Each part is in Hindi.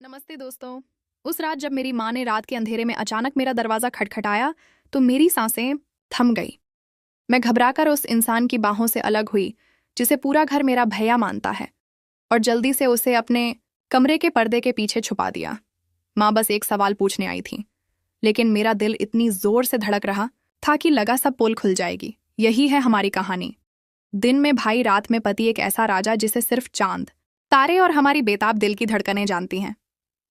नमस्ते दोस्तों। उस रात जब मेरी माँ ने रात के अंधेरे में अचानक मेरा दरवाज़ा खटखटाया तो मेरी सांसें थम गई। मैं घबराकर उस इंसान की बाहों से अलग हुई जिसे पूरा घर मेरा भैया मानता है, और जल्दी से उसे अपने कमरे के पर्दे के पीछे छुपा दिया। माँ बस एक सवाल पूछने आई थी, लेकिन मेरा दिल इतनी जोर से धड़क रहा था कि लगा सब पोल खुल जाएगी। यही है हमारी कहानी। दिन में भाई, रात में पति, एक ऐसा राजा जिसे सिर्फ चांद, तारे और हमारी बेताब दिल की धड़कनें जानती हैं।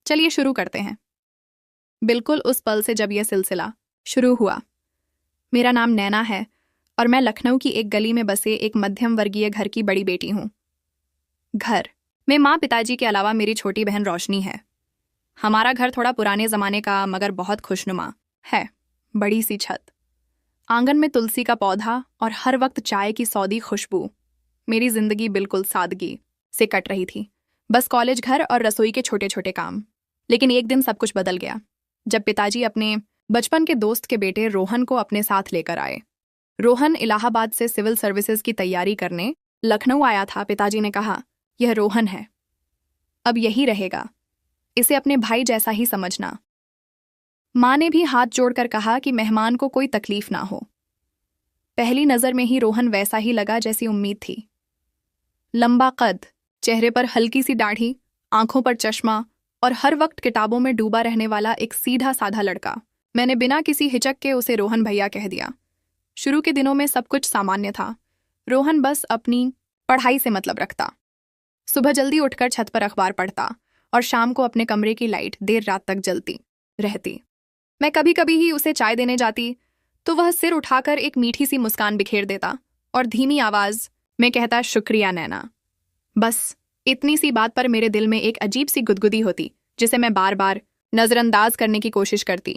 चलिए शुरू करते हैं। बिल्कुल उस पल से जब यह सिलसिला शुरू हुआ। मेरा नाम नैना है और मैं लखनऊ की एक गली में बसे एक मध्यम वर्गीय घर की बड़ी बेटी हूँ। घर में माँ पिताजी के अलावा मेरी छोटी बहन रोशनी है। हमारा घर थोड़ा पुराने ज़माने का मगर बहुत खुशनुमा है। बड़ी सी छत, आंगन में तुलसी का पौधा और हर वक्त चाय की सौदी खुशबू। मेरी जिंदगी बिल्कुल सादगी से कट रही थी, बस कॉलेज, घर और रसोई के छोटे छोटे काम। लेकिन एक दिन सब कुछ बदल गया जब पिताजी अपने बचपन के दोस्त के बेटे रोहन को अपने साथ लेकर आए। रोहन इलाहाबाद से सिविल सर्विसेज की तैयारी करने लखनऊ आया था। पिताजी ने कहा, यह रोहन है, अब यही रहेगा, इसे अपने भाई जैसा ही समझना। माँ ने भी हाथ जोड़कर कहा कि मेहमान को कोई तकलीफ ना हो। पहली नज़र में ही रोहन वैसा ही लगा जैसी उम्मीद थी। लंबा कद, चेहरे पर हल्की सी दाढ़ी, आंखों पर चश्मा और हर वक्त किताबों में डूबा रहने वाला एक सीधा साधा लड़का। मैंने बिना किसी हिचक के उसे रोहन भैया कह दिया। शुरू के दिनों में सब कुछ सामान्य था। रोहन बस अपनी पढ़ाई से मतलब रखता। सुबह जल्दी उठकर छत पर अखबार पढ़ता और शाम को अपने कमरे की लाइट देर रात तक जलती रहती। मैं कभी कभी ही उसे चाय देने जाती तो वह सिर उठाकर एक मीठी सी मुस्कान बिखेर देता और धीमी आवाज में कहता, शुक्रिया नैना। बस इतनी सी बात पर मेरे दिल में एक अजीब सी गुदगुदी होती जिसे मैं बार बार नज़रअंदाज करने की कोशिश करती।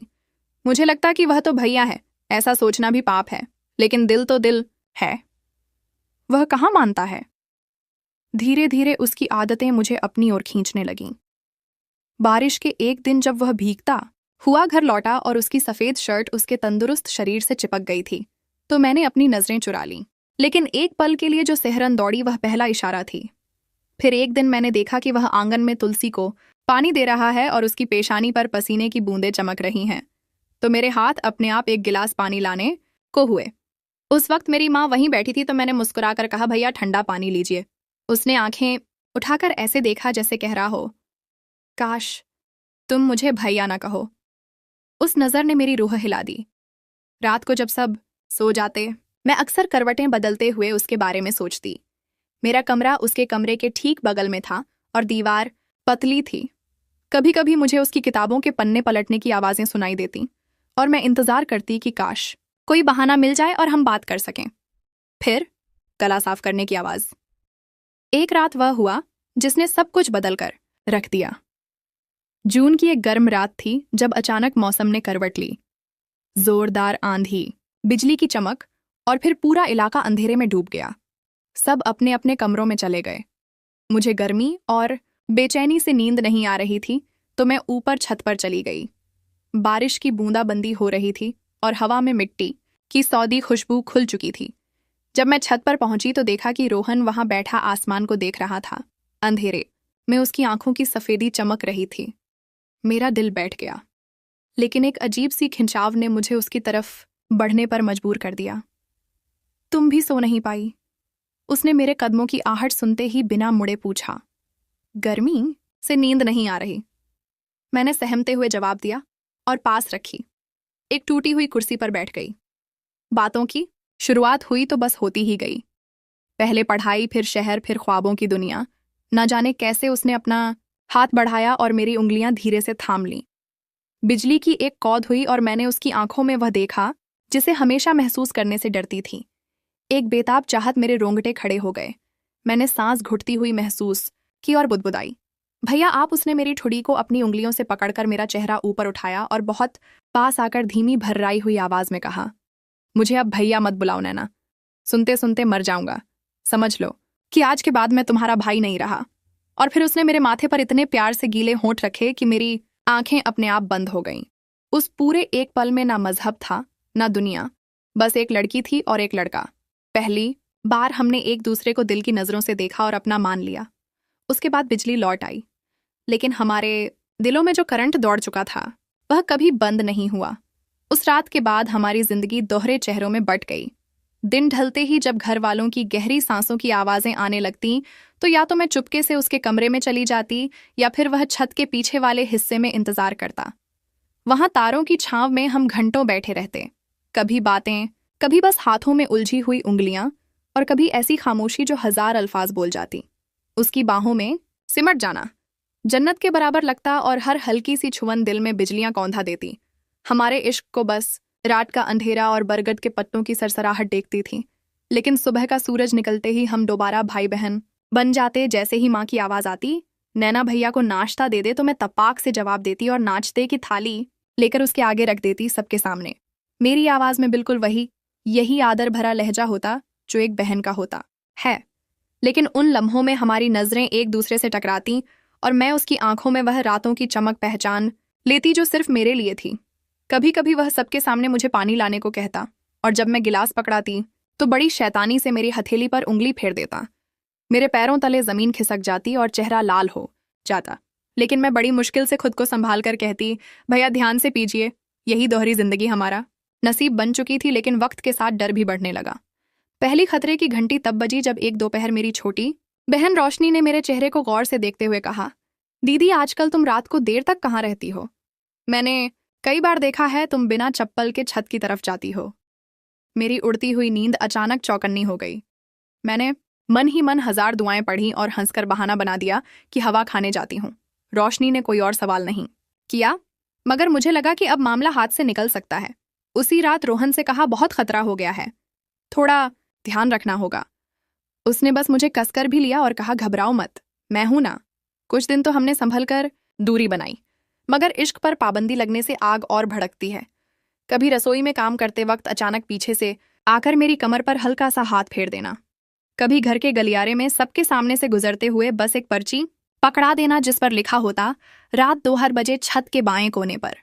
मुझे लगता कि वह तो भैया है, ऐसा सोचना भी पाप है, लेकिन दिल तो दिल है, वह कहाँ मानता है। धीरे धीरे उसकी आदतें मुझे अपनी ओर खींचने लगीं। बारिश के एक दिन जब वह भीगता हुआ घर लौटा और उसकी सफ़ेद शर्ट उसके तंदुरुस्त शरीर से चिपक गई थी, तो मैंने अपनी नज़रें चुरा लीं। लेकिन एक पल के लिए जो सेहरन दौड़ी वह पहला इशारा थी। फिर एक दिन मैंने देखा कि वह आंगन में तुलसी को पानी दे रहा है और उसकी पेशानी पर पसीने की बूंदें चमक रही हैं, तो मेरे हाथ अपने आप एक गिलास पानी लाने को हुए। उस वक्त मेरी माँ वहीं बैठी थी, तो मैंने मुस्कुराकर कहा, भैया ठंडा पानी लीजिए। उसने आंखें उठाकर ऐसे देखा जैसे कह रहा हो, काश तुम मुझे भैया ना कहो। उस नज़र ने मेरी रूह हिला दी। रात को जब सब सो जाते, मैं अक्सर करवटें बदलते हुए उसके बारे में सोचती। मेरा कमरा उसके कमरे के ठीक बगल में था और दीवार पतली थी। कभी कभी मुझे उसकी किताबों के पन्ने पलटने की आवाज़ें सुनाई देती और मैं इंतज़ार करती कि काश कोई बहाना मिल जाए और हम बात कर सकें। फिर गला साफ करने की आवाज़। एक रात वह हुआ जिसने सब कुछ बदल कर रख दिया। जून की एक गर्म रात थी जब अचानक मौसम ने करवट ली। जोरदार आंधी, बिजली की चमक और फिर पूरा इलाका अंधेरे में डूब गया। सब अपने अपने कमरों में चले गए। मुझे गर्मी और बेचैनी से नींद नहीं आ रही थी, तो मैं ऊपर छत पर चली गई। बारिश की बूंदाबंदी हो रही थी और हवा में मिट्टी की सौदी खुशबू खुल चुकी थी। जब मैं छत पर पहुंची तो देखा कि रोहन वहां बैठा आसमान को देख रहा था। अंधेरे में उसकी आंखों की सफ़ेदी चमक रही थी। मेरा दिल बैठ गया, लेकिन एक अजीब सी खिंचाव ने मुझे उसकी तरफ बढ़ने पर मजबूर कर दिया। तुम भी सो नहीं पाई? उसने मेरे कदमों की आहट सुनते ही बिना मुड़े पूछा। गर्मी से नींद नहीं आ रही, मैंने सहमते हुए जवाब दिया और पास रखी एक टूटी हुई कुर्सी पर बैठ गई। बातों की शुरुआत हुई तो बस होती ही गई। पहले पढ़ाई, फिर शहर, फिर ख्वाबों की दुनिया। न जाने कैसे उसने अपना हाथ बढ़ाया और मेरी उंगलियां धीरे से थाम लीं। बिजली की एक कौद हुई और मैंने उसकी आंखों में वह देखा जिसे हमेशा महसूस करने से डरती थी। एक बेताब चाहत। मेरे रोंगटे खड़े हो गए। मैंने सांस घुटती हुई महसूस की और बुदबुदाई, भैया आप। उसने मेरी ठुड़ी को अपनी उंगलियों से पकड़कर मेरा चेहरा ऊपर उठाया और बहुत पास आकर धीमी भर्राई हुई आवाज में कहा, मुझे अब भैया मत बुलाओ नैना, सुनते सुनते मर जाऊंगा। समझ लो कि आज के बाद मैं तुम्हारा भाई नहीं रहा। और फिर उसने मेरे माथे पर इतने प्यार से गीले होंठ रखे कि मेरी आंखें अपने आप बंद हो गईं। उस पूरे एक पल में ना मजहब था, ना दुनिया, बस एक लड़की थी और एक लड़का। पहली बार हमने एक दूसरे को दिल की नज़रों से देखा और अपना मान लिया। उसके बाद बिजली लौट आई, लेकिन हमारे दिलों में जो करंट दौड़ चुका था वह कभी बंद नहीं हुआ। उस रात के बाद हमारी जिंदगी दोहरे चेहरों में बट गई। दिन ढलते ही जब घर वालों की गहरी सांसों की आवाजें आने लगती तो या तो मैं चुपके से उसके कमरे में चली जाती या फिर वह छत के पीछे वाले हिस्से में इंतजार करता। वहां तारों की छांव में हम घंटों बैठे रहते, कभी बातें, कभी बस हाथों में उलझी हुई उंगलियां, और कभी ऐसी खामोशी जो 1000 अल्फाज बोल जाती। उसकी बाहों में सिमट जाना जन्नत के बराबर लगता और हर हल्की सी छुअन दिल में बिजलियां कौंधा देती। हमारे इश्क को बस रात का अंधेरा और बरगद के पत्तों की सरसराहट देखती थी, लेकिन सुबह का सूरज निकलते ही हम दोबारा भाई बहन बन जाते। जैसे ही माँ की आवाज आती, नैना भैया को नाश्ता दे दे, तो मैं तपाक से जवाब देती और नाश्ते की थाली लेकर उसके आगे रख देती सबके सामने। मेरी आवाज में बिल्कुल यही आदर भरा लहजा होता जो एक बहन का होता है। लेकिन उन लम्हों में हमारी नजरें एक दूसरे से टकराती और मैं उसकी आंखों में वह रातों की चमक पहचान लेती जो सिर्फ मेरे लिए थी। कभी कभी वह सबके सामने मुझे पानी लाने को कहता और जब मैं गिलास पकड़ाती तो बड़ी शैतानी से मेरी हथेली पर उंगली फेर देता। मेरे पैरों तले जमीन खिसक जाती और चेहरा लाल हो जाता, लेकिन मैं बड़ी मुश्किल से खुद को संभाल कर कहती, भैया ध्यान से पीजिए, यही दोहरी जिंदगी हमारा नसीब बन चुकी थी। लेकिन वक्त के साथ डर भी बढ़ने लगा। पहली खतरे की घंटी तब बजी जब एक दोपहर मेरी छोटी बहन रोशनी ने मेरे चेहरे को गौर से देखते हुए कहा, दीदी आजकल तुम रात को देर तक कहाँ रहती हो? मैंने कई बार देखा है तुम बिना चप्पल के छत की तरफ जाती हो। मेरी उड़ती हुई नींद अचानक चौकन्नी हो गई। मैंने मन ही मन 1000 दुआएं पढ़ी और हंसकर बहाना बना दिया कि हवा खाने जाती हूँ। रोशनी ने कोई और सवाल नहीं किया, मगर मुझे लगा कि अब मामला हाथ से निकल सकता है। उसी रात रोहन से कहा, बहुत खतरा हो गया है, थोड़ा ध्यान रखना होगा। उसने बस मुझे कसकर भी लिया और कहा, घबराओ मत, मैं हूं ना। कुछ दिन तो हमने संभल कर दूरी बनाई, मगर इश्क पर पाबंदी लगने से आग और भड़कती है। कभी रसोई में काम करते वक्त अचानक पीछे से आकर मेरी कमर पर हल्का सा हाथ फेर देना, कभी घर के गलियारे में सबके सामने से गुजरते हुए बस एक पर्ची पकड़ा देना जिस पर लिखा होता, रात 2 बजे छत के बाएं कोने पर।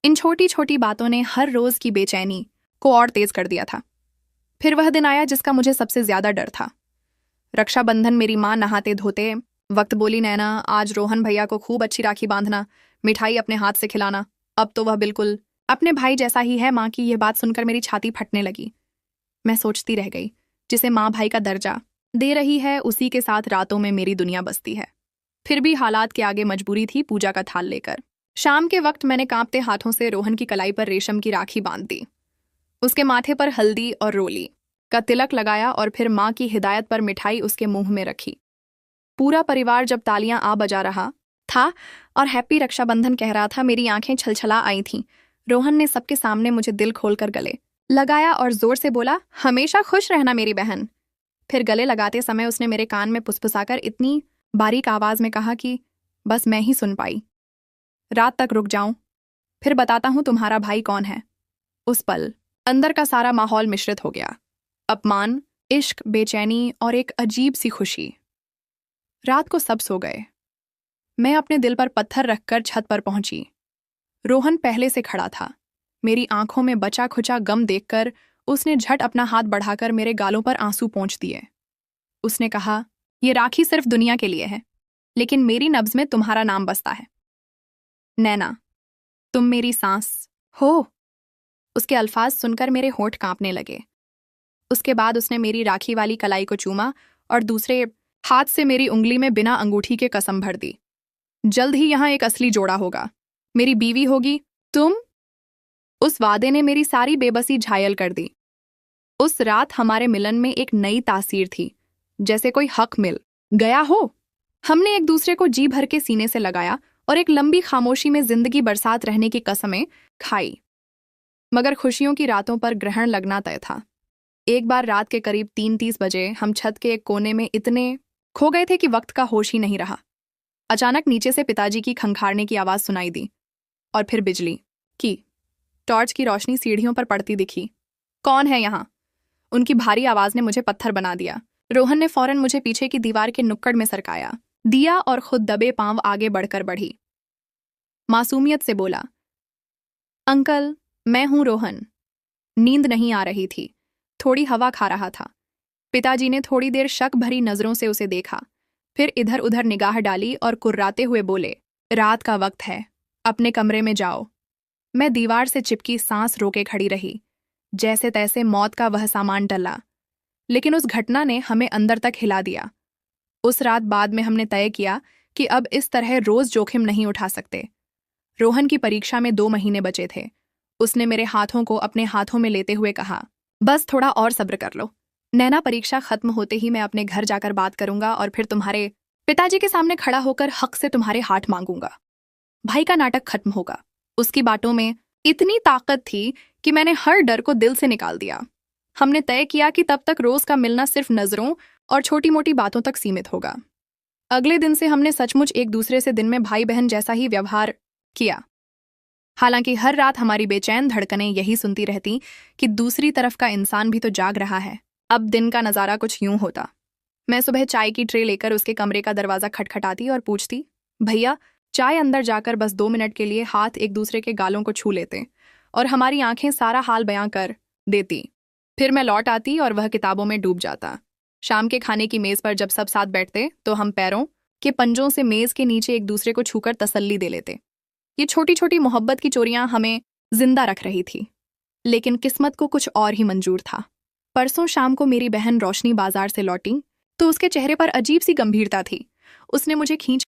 इन छोटी छोटी बातों ने हर रोज की बेचैनी को और तेज कर दिया था। फिर वह दिन आया जिसका मुझे सबसे ज्यादा डर था। रक्षाबंधन मेरी माँ नहाते धोते वक्त बोली, नैना आज रोहन भैया को खूब अच्छी राखी बांधना, मिठाई अपने हाथ से खिलाना। अब तो वह बिल्कुल अपने भाई जैसा ही है। माँ की यह बात सुनकर मेरी छाती फटने लगी। मैं सोचती रह गई, जिसे माँ भाई का दर्जा दे रही है उसी के साथ रातों में मेरी दुनिया बसती है। फिर भी हालात के आगे मजबूरी थी पूजा का थाल लेकर। शाम के वक्त मैंने कांपते हाथों से रोहन की कलाई पर रेशम की राखी बांध दी, उसके माथे पर हल्दी और रोली का तिलक लगाया और फिर माँ की हिदायत पर मिठाई उसके मुंह में रखी। पूरा परिवार जब तालियां आ बजा रहा था और हैप्पी रक्षाबंधन कह रहा था, मेरी आंखें छलछला आई थीं। रोहन ने सबके सामने मुझे दिल खोलकर गले लगाया और जोर से बोला, हमेशा खुश रहना मेरी बहन। फिर गले लगाते समय उसने मेरे कान में फुसफुसाकर इतनी बारीक आवाज में कहा कि बस मैं ही सुन पाई, रात तक रुक जाऊं, फिर बताता हूं तुम्हारा भाई कौन है। उस पल अंदर का सारा माहौल मिश्रित हो गया, अपमान, इश्क, बेचैनी और एक अजीब सी खुशी। रात को सब सो गए। मैं अपने दिल पर पत्थर रखकर छत पर पहुंची। रोहन पहले से खड़ा था। मेरी आंखों में बचा खुचा गम देखकर उसने झट अपना हाथ बढ़ाकर मेरे गालों पर आंसू पोंछ दिए। उसने कहा, ये राखी सिर्फ दुनिया के लिए है, लेकिन मेरी नब्ज में तुम्हारा नाम बसता है। नैना, तुम मेरी सांस हो। उसके अल्फाज सुनकर मेरे होंठ कांपने लगे। उसके बाद उसने मेरी राखी वाली कलाई को चूमा और दूसरे हाथ से मेरी उंगली में बिना अंगूठी के कसम भर दी, जल्द ही यहां एक असली जोड़ा होगा, मेरी बीवी होगी तुम। उस वादे ने मेरी सारी बेबसी झायल कर दी। उस रात हमारे मिलन में एक नई तासीर थी, जैसे कोई हक मिल गया हो। हमने एक दूसरे को जी भर के सीने से लगाया और एक लंबी खामोशी में जिंदगी बरसात रहने की कसमें खाई। मगर खुशियों की रातों पर ग्रहण लगना तय था। एक बार रात के करीब 3:30 बजे हम छत के एक कोने में इतने खो गए थे कि वक्त का होश ही नहीं रहा। अचानक नीचे से पिताजी की खंखारने की आवाज सुनाई दी और फिर बिजली की टॉर्च की रोशनी सीढ़ियों पर पड़ती दिखी। कौन है यहाँ? उनकी भारी आवाज ने मुझे पत्थर बना दिया। रोहन ने फौरन मुझे पीछे की दीवार के नुक्कड़ में सरकाया दिया और खुद दबे पांव आगे बढ़कर बढ़ी। मासूमियत से बोला, अंकल मैं हूं रोहन। नींद नहीं आ रही थी, थोड़ी हवा खा रहा था। पिताजी ने थोड़ी देर शक भरी नजरों से उसे देखा, फिर इधर उधर निगाह डाली और कुर्राते हुए बोले, रात का वक्त है, अपने कमरे में जाओ। मैं दीवार से चिपकी सांस रोके खड़ी रही, जैसे तैसे मौत का वह सामान टला। लेकिन उस घटना ने हमें अंदर तक हिला दिया। उस रात बाद में हमने तय किया कि अब इस तरह रोज जोखिम नहीं उठा सकते। रोहन की परीक्षा में 2 महीने बचे थे। उसने मेरे हाथों को अपने हाथों में लेते हुए कहा, बस थोड़ा और सब्र कर लो। नैना, परीक्षा खत्म होते ही मैं अपने घर जाकर बात करूंगा और फिर तुम्हारे पिताजी के सामने खड़ा होकर हक से तुम्हारे हाथ मांगूंगा। भाई का नाटक खत्म होगा। उसकी बातों में इतनी ताकत थी कि मैंने हर डर को दिल से निकाल दिया। हमने तय किया कि तब तक रोज का मिलना सिर्फ नजरों और छोटी मोटी बातों तक सीमित होगा। अगले दिन से हमने सचमुच एक दूसरे से दिन में भाई बहन जैसा ही व्यवहार किया। हालांकि हर रात हमारी बेचैन धड़कनें यही सुनती रहती कि दूसरी तरफ का इंसान भी तो जाग रहा है। अब दिन का नज़ारा कुछ यूं होता। मैं सुबह चाय की ट्रे लेकर उसके कमरे का दरवाज़ा खटखटाती और पूछती, भैया चाय। अंदर जाकर बस 2 मिनट के लिए हाथ एक दूसरे के गालों को छू लेते और हमारी आंखें सारा हाल बयां कर देती। फिर मैं लौट आती और वह किताबों में डूब जाता। शाम के खाने की मेज़ पर जब सब साथ बैठते तो हम पैरों के पंजों से मेज़ के नीचे एक दूसरे को छूकर तसल्ली दे लेते। ये छोटी छोटी मोहब्बत की चोरियां हमें जिंदा रख रही थी। लेकिन किस्मत को कुछ और ही मंजूर था। परसों शाम को मेरी बहन रोशनी बाजार से लौटी तो उसके चेहरे पर अजीब सी गंभीरता थी। उसने मुझे खींच